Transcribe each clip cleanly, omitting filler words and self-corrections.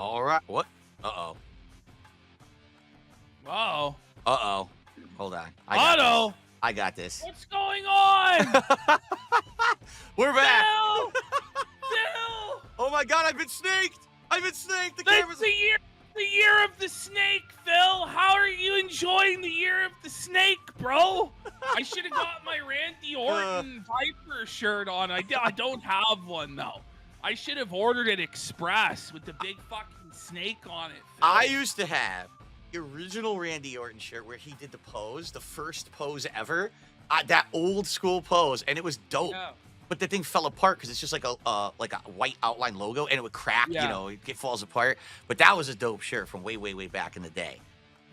All right. What? Uh-oh. Whoa. Uh-oh. Hold on. I got this. Otto. I got this. What's going on? We're back. Phil! Phil! Oh my God, I've been snaked. I've been snaked. The That's camera's... the year of the snake, Phil. How are you enjoying the year of the snake, bro? I should have got my Randy Orton Viper shirt on. I don't have one, though. I should have ordered it express with the big fucking snake on it, Phil. I used to have the original Randy Orton shirt where he did the pose, the first pose ever. That old school pose, and it was dope. Yeah. But the thing fell apart because it's just like a white outline logo, and it would crack. Yeah. You know, it falls apart. But that was a dope shirt from way, way, way back in the day.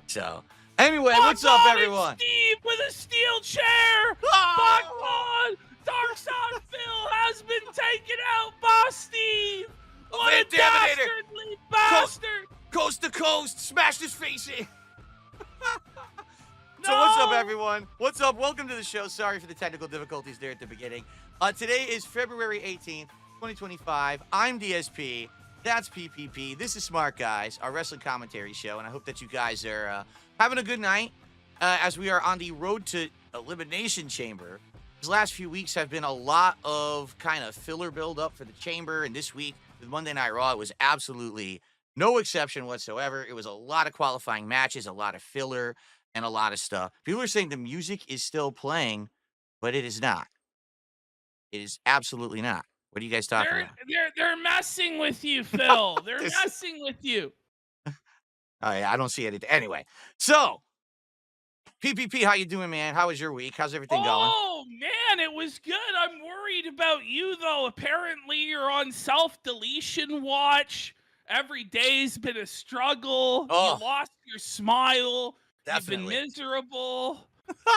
So anyway, what's up, everyone? It's Steve with a steel chair. Fuck on. Dark Side Phil has been taken out by Steve. What a Intimidator. dastardly bastard. Coast to coast, smashed his face in. So what's up, No. everyone? What's up? Welcome to the show. Sorry for the technical difficulties there at the beginning. Today is February 18th, 2025. I'm DSP. That's PPP. This is Smart Guys, our wrestling commentary show, and I hope that you guys are having a good night as we are on the road to Elimination Chamber. These last few weeks have been a lot of kind of filler build-up for the Chamber, and this week with Monday Night Raw, it was absolutely no exception whatsoever. It was a lot of qualifying matches, a lot of filler, and a lot of stuff. People are saying the music is still playing, but it is not. It is absolutely not. What are you guys talking about? They're messing with you, Phil. They're messing with you. Oh, yeah, I don't see it. Anyway, so PPP, how you doing, man? How was your week? How's everything going? Oh, man, it was good. I'm worried about you, though. Apparently, you're on self-deletion watch. Every day's been a struggle. Oh, you lost your smile. definitely. You've been miserable.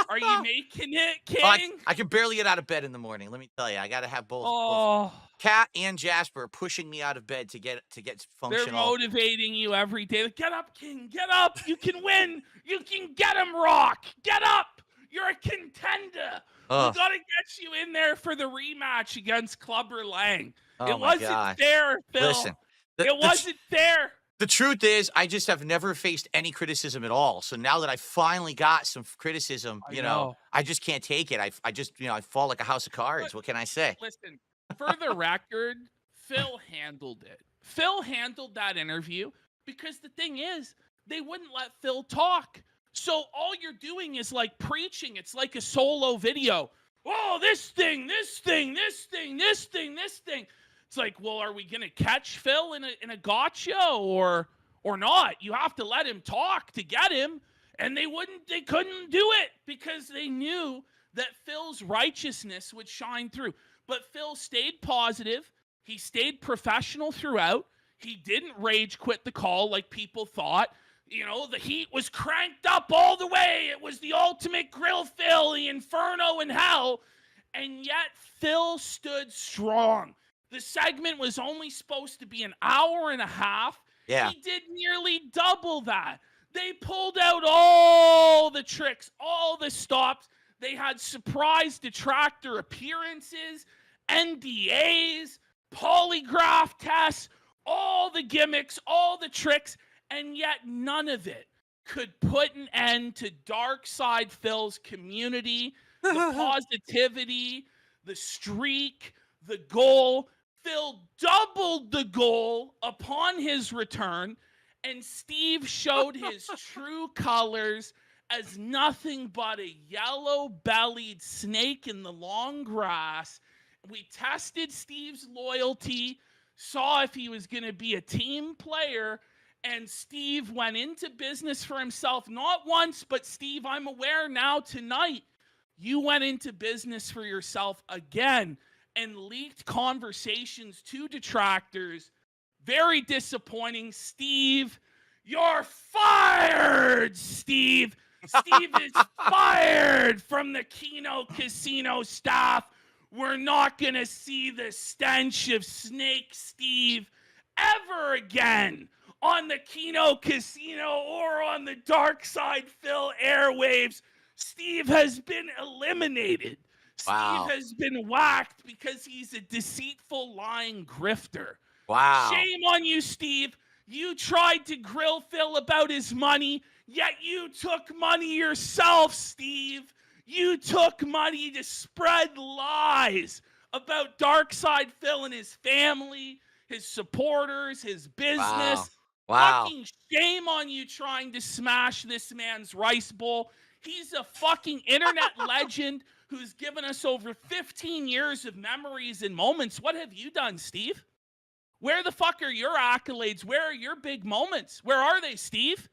Are you making it, Oh, King? I can barely get out of bed in the morning. Let me tell you, I got to have both Oh, Kat and Jasper pushing me out of bed to get they're functional. motivating you every day. Get up, King. Get up. You can win. You can get him, Rock. Get up. You're a contender. Ugh. We got to get you in there for the rematch against Clubber Lang. Oh, It my wasn't God. fair, Phil. Listen, It wasn't fair. the truth is, I just have never faced any criticism at all. So now that I finally got some criticism, I know. I just can't take it. I just, I fall like a house of cards. What can I say? Listen, for the record, Phil handled it. Phil handled that interview because the thing is, they wouldn't let Phil talk. So all you're doing is like preaching. It's like a solo video. Oh, this thing, this thing, this thing, this thing, this thing. It's like, well, are we gonna catch Phil in a gotcha or not? You have to let him talk to get him, and they couldn't do it because they knew that Phil's righteousness would shine through. But Phil stayed positive. He stayed professional throughout. He didn't rage quit the call like people thought. The heat was cranked up all the way. It was the ultimate grill Phil, the inferno in hell. And yet Phil stood strong. The segment was only supposed to be an hour and a half. Yeah. He did nearly double that. They pulled out all the tricks, all the stops. They had surprise detractor appearances, NDAs, polygraph tests, all the gimmicks, all the tricks, and yet none of it could put an end to Dark Side Phil's community, the positivity, the streak, the goal. Phil doubled the goal upon his return, and Steve showed his true colors as nothing but a yellow-bellied snake in the long grass. We tested Steve's loyalty, saw if he was going to be a team player, and Steve went into business for himself, not once, but Steve, I'm aware now tonight, you went into business for yourself again and leaked conversations to detractors. Very disappointing. Steve, you're fired, Steve. Steve is fired from the Kino Casino staff. We're not going to see the stench of Snake Steve ever again on the Kino Casino or on the Dark Side Phil airwaves. Steve has been eliminated. Wow. Steve has been whacked because he's a deceitful, lying grifter. Wow. Shame on you, Steve. You tried to grill Phil about his money, yet you took money yourself, Steve. You took money to spread lies about Darkside Phil and his family, his supporters, his Wow. business. Wow. Fucking shame on you trying to smash this man's rice bowl. He's a fucking internet legend who's given us over 15 years of memories and moments. What have you done, Steve? Where the fuck are your accolades? Where are your big moments? Where are they, Steve?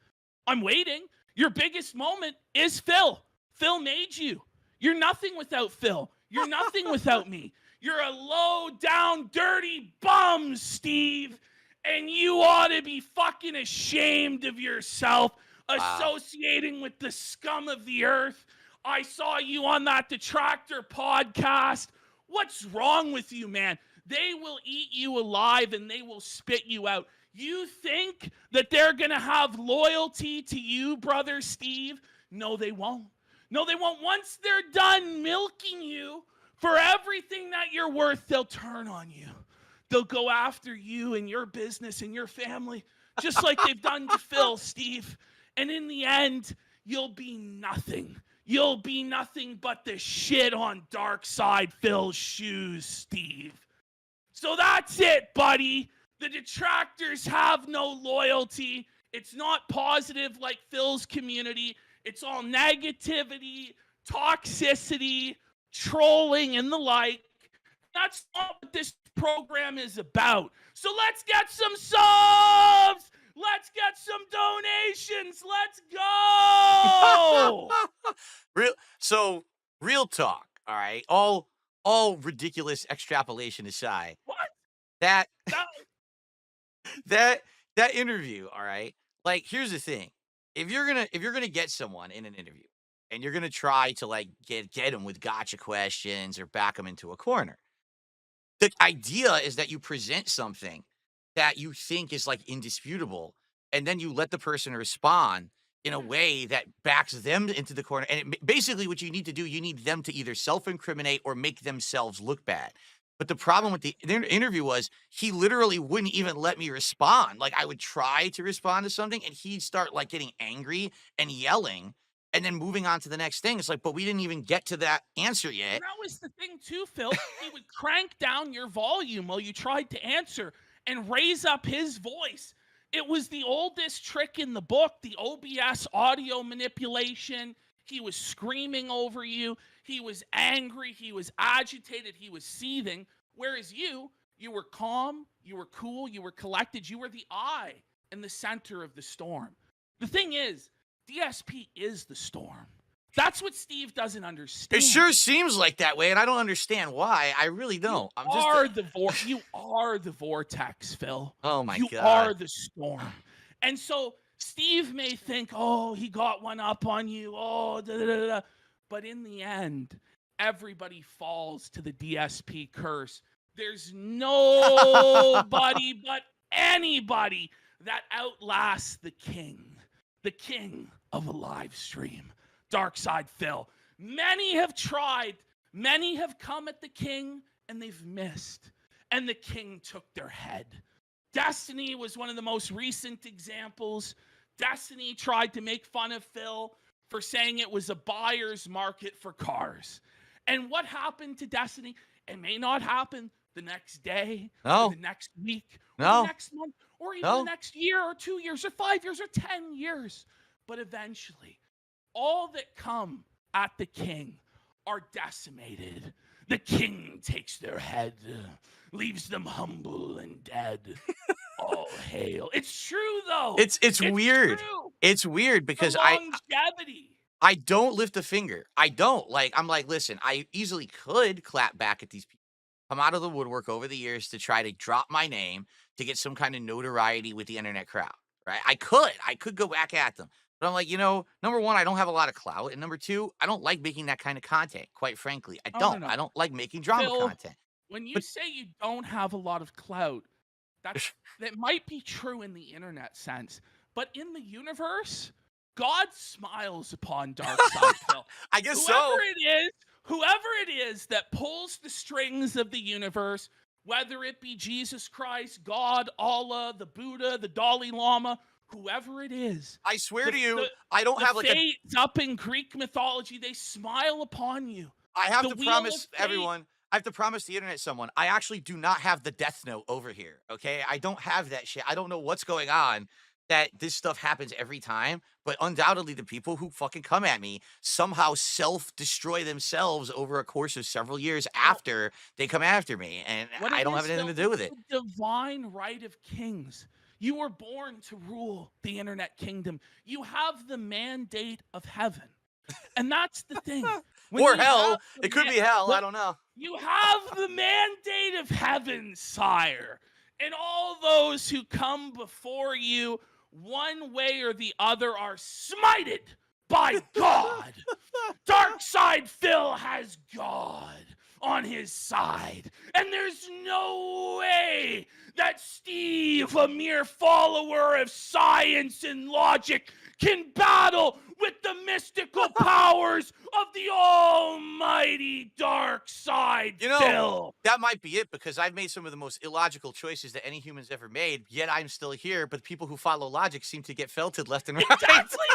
I'm waiting. Your biggest moment is Phil. Phil made you. You're nothing without Phil. You're nothing without me. You're a low down, dirty bum, Steve. And you ought to be fucking ashamed of yourself associating with the scum of the earth. I saw you on that Detractor podcast. What's wrong with you, man? They will eat you alive and they will spit you out. You think that they're going to have loyalty to you, brother Steve? No, they won't. No, they won't. Once they're done milking you for everything that you're worth, they'll turn on you. They'll go after you and your business and your family, just like they've done to Phil, Steve. And in the end, you'll be nothing. You'll be nothing but the shit on Darkside Phil's shoes, Steve. So that's it, buddy. The detractors have no loyalty. It's not positive like Phil's community. It's all negativity, toxicity, trolling, and the like. That's not what this program is about. So let's get some subs. Let's get some donations. Let's go. Real talk, all right? All ridiculous extrapolation aside. What? That That- that interview, all right? Like, here's the thing. If you're gonna get someone in an interview and you're gonna try to like get them with gotcha questions or back them into a corner, the idea is that you present something that you think is like indisputable, and then you let the person respond in a way that backs them into the corner. And basically, what you need to do, you need them to either self-incriminate or make themselves look bad. But the problem with the interview was he literally wouldn't even let me respond. Like, I would try to respond to something, and he'd start like getting angry and yelling, and then moving on to the next thing. It's like, but we didn't even get to that answer yet. That was the thing too, Phil. He would crank down your volume while you tried to answer and raise up his voice. It was the oldest trick in the book, the OBS audio manipulation. He was screaming over you. He was angry. He was agitated. He was seething. Whereas you were calm. You were cool. You were collected. You were the eye in the center of the storm. The thing is, DSP is the storm. That's what Steve doesn't understand. It sure seems like that way, and I don't understand why. I really don't. You are the vortex, Phil. Oh my God. You are the storm. And so Steve may think, oh, he got one up on you. Oh, da, da, da, da. But in the end, everybody falls to the DSP curse. There's nobody but anybody that outlasts the king of a live stream. Darkside Phil. Many have tried. Many have come at the king and they've missed. And the king took their head. Destiny was one of the most recent examples. Destiny tried to make fun of Phil for saying it was a buyer's market for cars. And what happened to Destiny? It may not happen the next day, or the next week, or the next month, or even the next year, or 2 years, or 5 years, or 10 years. But eventually, all that come at the king are decimated. The king takes their head, leaves them humble and dead. All hail. It's true, though. It's weird. True. It's weird because I don't lift a finger. I don't. Like, I'm like, listen, I easily could clap back at these people, come out of the woodwork over the years to try to drop my name to get some kind of notoriety with the internet crowd, right? I could go back at them. But I'm like, number one, I don't have a lot of clout. And number two, I don't like making that kind of content, quite frankly. I don't. No. I don't like making drama content. When you say you don't have a lot of clout, that might be true in the internet sense. But in the universe, God smiles upon Darkside Phil. I guess Whoever it is that pulls the strings of the universe, whether it be Jesus Christ, God, Allah, the Buddha, the Dalai Lama, whoever it is. I swear to you, The, I don't the have like a. fates up in Greek mythology, they smile upon you. I have The to wheel of promise fate. everyone. I have to promise the internet someone. I actually do not have the Death Note over here. Okay, I don't have that shit. I don't know what's going on. That this stuff happens every time, but undoubtedly the people who fucking come at me somehow self-destroy themselves over a course of several years Well, after they come after me, and what I it don't have is, anything Phil, to do it's with it. the divine right of kings. You were born to rule the internet kingdom. You have the mandate of heaven. And that's the thing. When Or you have hell. the It could be hell. I don't know. You have the mandate of heaven, sire. And all those who come before you, one way or the other, are smited by God. Darkside Phil has God on his side. And there's no way that Steve, a mere follower of science and logic, can battle with the mystical powers of the almighty dark side, Phil. That might be it, because I've made some of the most illogical choices that any human's ever made, yet I'm still here, but people who follow logic seem to get felted left and right. Exactly.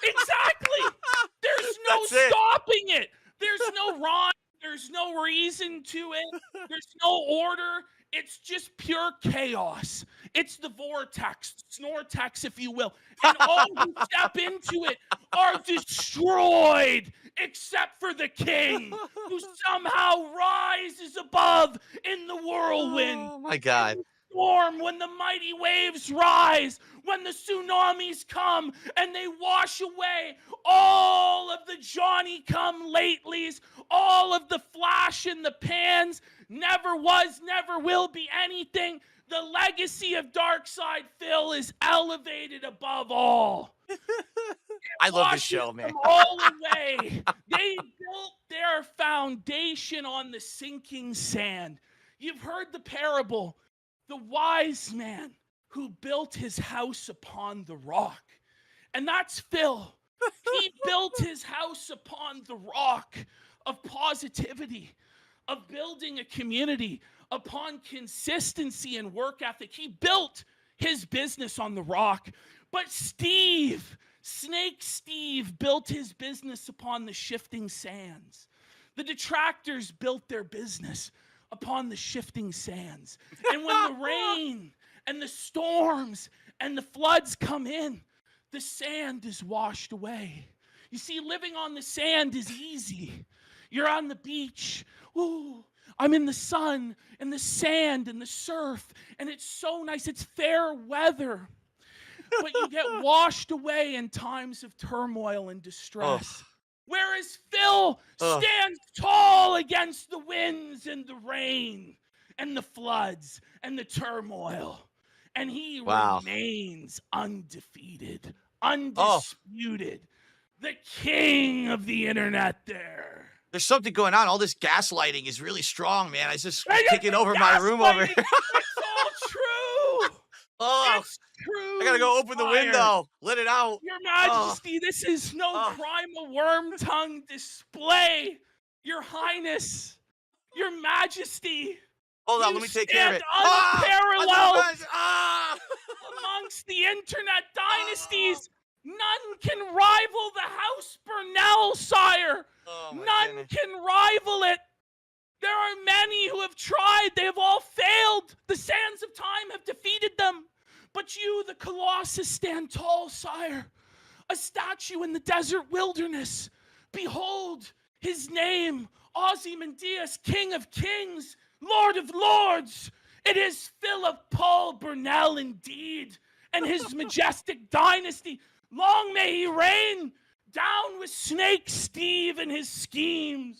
Exactly. There's no stopping it. There's no rhyme. There's no reason to it. There's no order. It's just pure chaos. It's the vortex, snortex, if you will. And all who step into it are destroyed, except for the king, who somehow rises above in the whirlwind. Oh my God. Storm, when the mighty waves rise, when the tsunamis come and they wash away all of the Johnny come latelys, all of the flash in the pans, never was, never will be anything. The legacy of Darkside Phil is elevated above all. I love this show, man. All away. They built their foundation on the sinking sand. You've heard the parable. The wise man who built his house upon the rock. And that's Phil. He built his house upon the rock of positivity, of building a community, upon consistency and work ethic. He built his business on the rock. But Steve, Snake Steve, built his business upon the shifting sands. The detractors built their business upon the shifting sands. And when the rain and the storms and the floods come in, the sand is washed away. You see, living on the sand is easy. You're on the beach. Ooh, I'm in the sun and the sand and the surf, and it's so nice. It's fair weather. But you get washed away in times of turmoil and distress. Whereas Phil stands tall against the winds and the rain and the floods and the turmoil. And he remains undefeated, undisputed, the king of the internet there. There's something going on. All this gaslighting is really strong, man. It's just kicking over my room over here. It's all true. It's true. I gotta go open the window. Let it out. Your Majesty, this is no crime of worm tongue display. Your Highness, Your Majesty. Hold on, let me take care of it. Unparalleled amongst the internet dynasties. None can rival the House Burnell, sire. None can rival it. There are many who have tried. They have all failed. The sands of time have defeated them. But you, the Colossus, stand tall, sire. A statue in the desert wilderness. Behold his name, Ozymandias, King of Kings, Lord of Lords. It is Philip Paul Burnell indeed, and his majestic dynasty. Long may he reign. Down with Snake Steve and his schemes.